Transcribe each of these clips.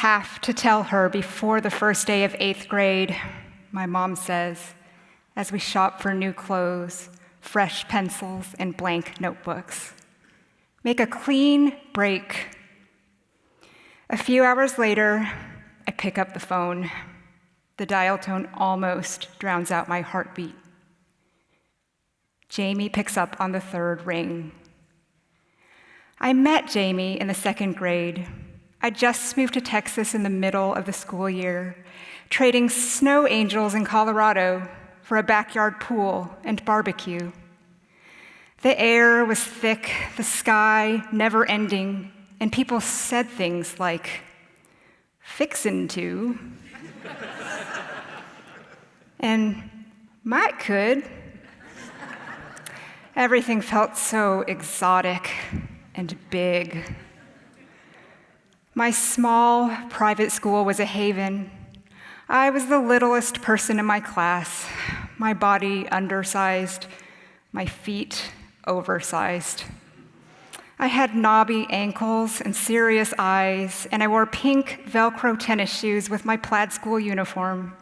have to tell her before the first day of 8th grade, my mom says, as we shop for new clothes, fresh pencils, and blank notebooks. Make a clean break. A few hours later, I pick up the phone. The dial tone almost drowns out my heartbeat. Jamie picks up on the 3rd ring. I met Jamie in the 2nd grade. I just moved to Texas in the middle of the school year, trading snow angels in Colorado for a backyard pool and barbecue. The air was thick, the sky never-ending, and people said things like, "Fixin' to," and "might could." Everything felt so exotic and big. My small private school was a haven. I was the littlest person in my class, my body undersized, my feet oversized. I had knobby ankles and serious eyes, and I wore pink Velcro tennis shoes with my plaid school uniform.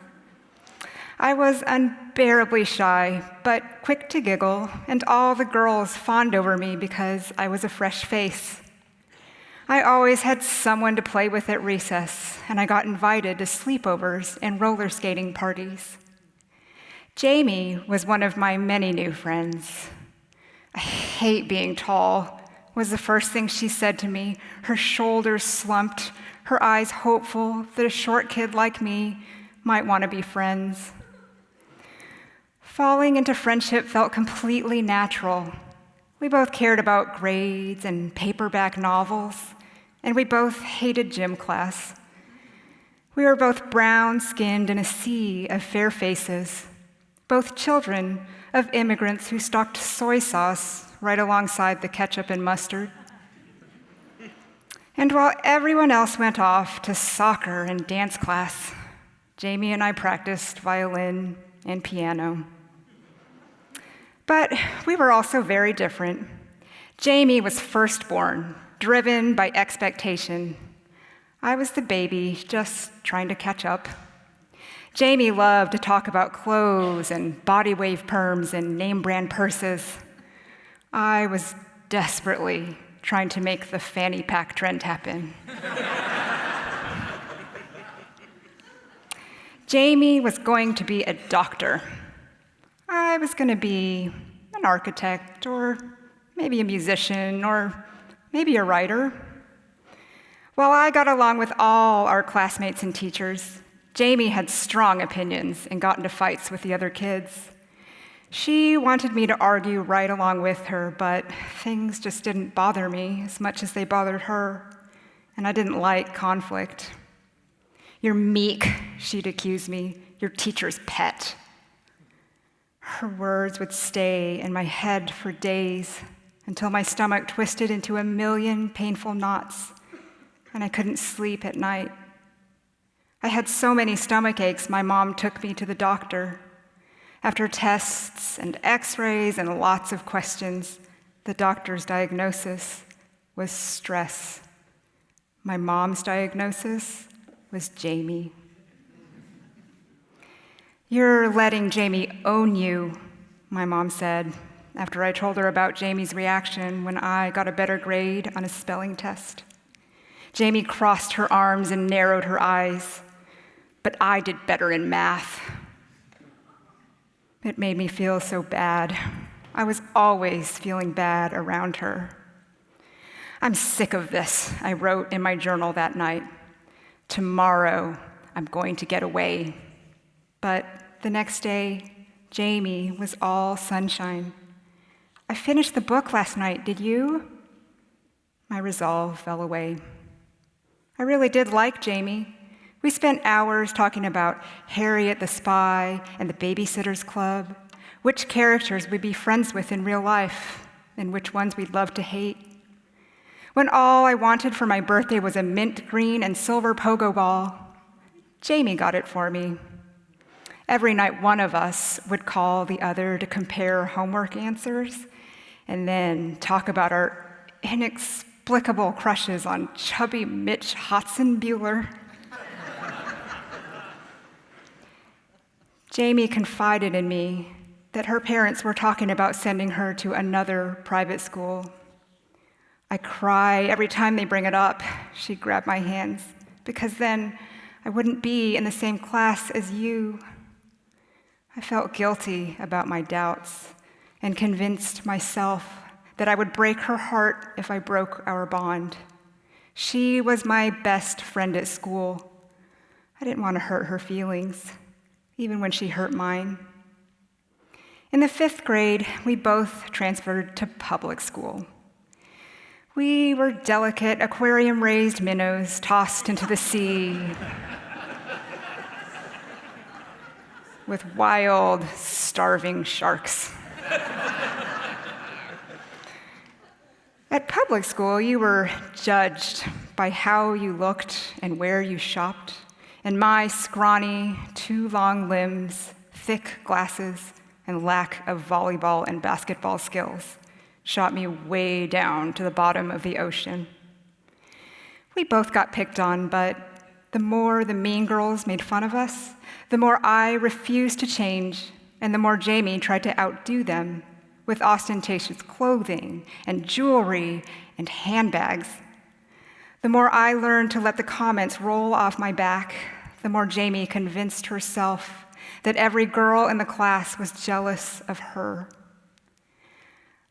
I was unbearably shy, but quick to giggle, and all the girls fawned over me because I was a fresh face. I always had someone to play with at recess, and I got invited to sleepovers and roller skating parties. Jamie was one of my many new friends. "I hate being tall," was the first thing she said to me, her shoulders slumped, her eyes hopeful that a short kid like me might want to be friends. Falling into friendship felt completely natural. We both cared about grades and paperback novels, and we both hated gym class. We were both brown-skinned in a sea of fair faces, both children of immigrants who stocked soy sauce right alongside the ketchup and mustard. And while everyone else went off to soccer and dance class, Jamie and I practiced violin and piano. But we were also very different. Jamie was firstborn, driven by expectation. I was the baby, just trying to catch up. Jamie loved to talk about clothes and body wave perms and name brand purses. I was desperately trying to make the fanny pack trend happen. Jamie was going to be a doctor. I was going to be an architect, or maybe a musician, or maybe a writer. While I got along with all our classmates and teachers, Jamie had strong opinions and got into fights with the other kids. She wanted me to argue right along with her, but things just didn't bother me as much as they bothered her, and I didn't like conflict. "You're meek," she'd accuse me, "your teacher's pet." Her words would stay in my head for days until my stomach twisted into a million painful knots, and I couldn't sleep at night. I had so many stomach aches, my mom took me to the doctor. After tests and x-rays and lots of questions, the doctor's diagnosis was stress. My mom's diagnosis was Jamie. "You're letting Jamie own you," my mom said, after I told her about Jamie's reaction when I got a better grade on a spelling test. Jamie crossed her arms and narrowed her eyes, but I did better in math. It made me feel so bad. I was always feeling bad around her. "I'm sick of this," I wrote in my journal that night. "Tomorrow, I'm going to get away." But the next day, Jamie was all sunshine. "I finished the book last night, did you?" My resolve fell away. I really did like Jamie. We spent hours talking about Harriet the Spy and the Babysitter's Club, which characters we'd be friends with in real life, and which ones we'd love to hate. When all I wanted for my birthday was a mint green and silver pogo ball, Jamie got it for me. Every night, one of us would call the other to compare homework answers and then talk about our inexplicable crushes on chubby Mitch Hotzenbuehler. Jamie confided in me that her parents were talking about sending her to another private school. I cry every time they bring it up, she grabbed my hands, because then I wouldn't be in the same class as you. I felt guilty about my doubts and convinced myself that I would break her heart if I broke our bond. She was my best friend at school. I didn't want to hurt her feelings, even when she hurt mine. In the 5th grade, we both transferred to public school. We were delicate, aquarium-raised minnows tossed into the sea with wild, starving sharks. At public school, you were judged by how you looked and where you shopped, and my scrawny, too long limbs, thick glasses, and lack of volleyball and basketball skills shot me way down to the bottom of the ocean. We both got picked on, but the more the mean girls made fun of us, the more I refused to change, and the more Jamie tried to outdo them with ostentatious clothing and jewelry and handbags. The more I learned to let the comments roll off my back, the more Jamie convinced herself that every girl in the class was jealous of her.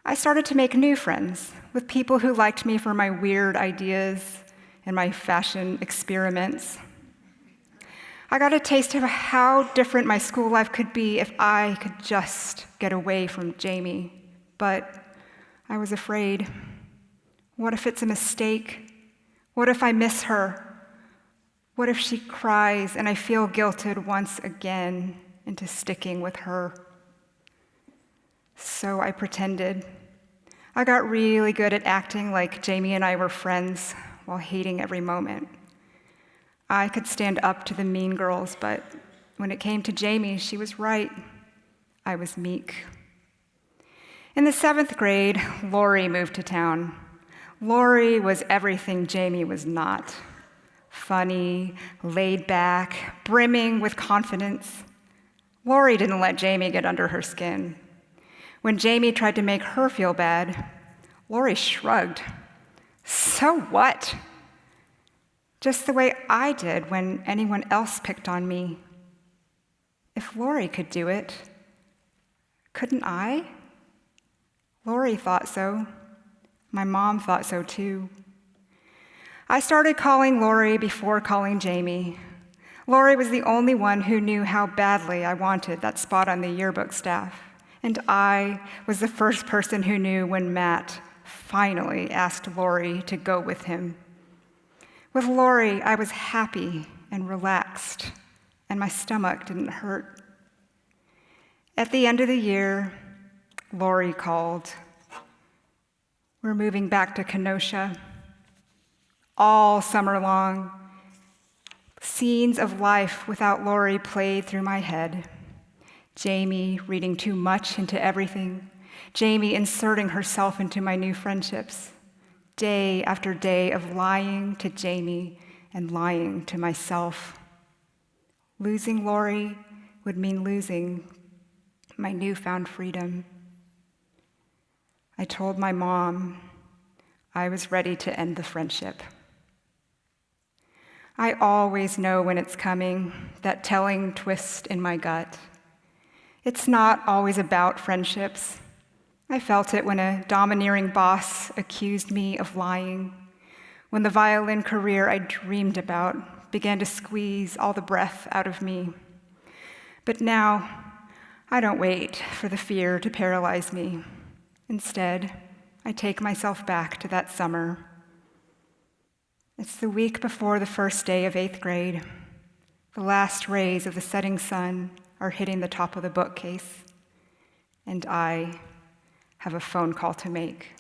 I started to make new friends with people who liked me for my weird ideas and my fashion experiments. I got a taste of how different my school life could be if I could just get away from Jamie. But I was afraid. What if it's a mistake? What if I miss her? What if she cries and I feel guilted once again into sticking with her? So I pretended. I got really good at acting like Jamie and I were friends while hating every moment. I could stand up to the mean girls, but when it came to Jamie, she was right. I was meek. In the 7th grade, Lori moved to town. Lori was everything Jamie was not. Funny, laid back, brimming with confidence. Lori didn't let Jamie get under her skin. When Jamie tried to make her feel bad, Lori shrugged. So what? Just the way I did when anyone else picked on me. If Lori could do it, couldn't I? Lori thought so. My mom thought so too. I started calling Lori before calling Jamie. Lori was the only one who knew how badly I wanted that spot on the yearbook staff, and I was the first person who knew when Matt finally asked Lori to go with him. With Lori, I was happy and relaxed, and my stomach didn't hurt. At the end of the year, Lori called. We're moving back to Kenosha. All summer long, scenes of life without Lori played through my head. Jamie reading too much into everything. Jamie inserting herself into my new friendships. Day after day of lying to Jamie and lying to myself. Losing Lori would mean losing my newfound freedom. I told my mom I was ready to end the friendship. I always know when it's coming, that telling twist in my gut. It's not always about friendships. I felt it when a domineering boss accused me of lying, when the violin career I dreamed about began to squeeze all the breath out of me. But now, I don't wait for the fear to paralyze me. Instead, I take myself back to that summer. It's the week before the first day of 8th grade. The last rays of the setting sun are hitting the top of the bookcase, and I have a phone call to make.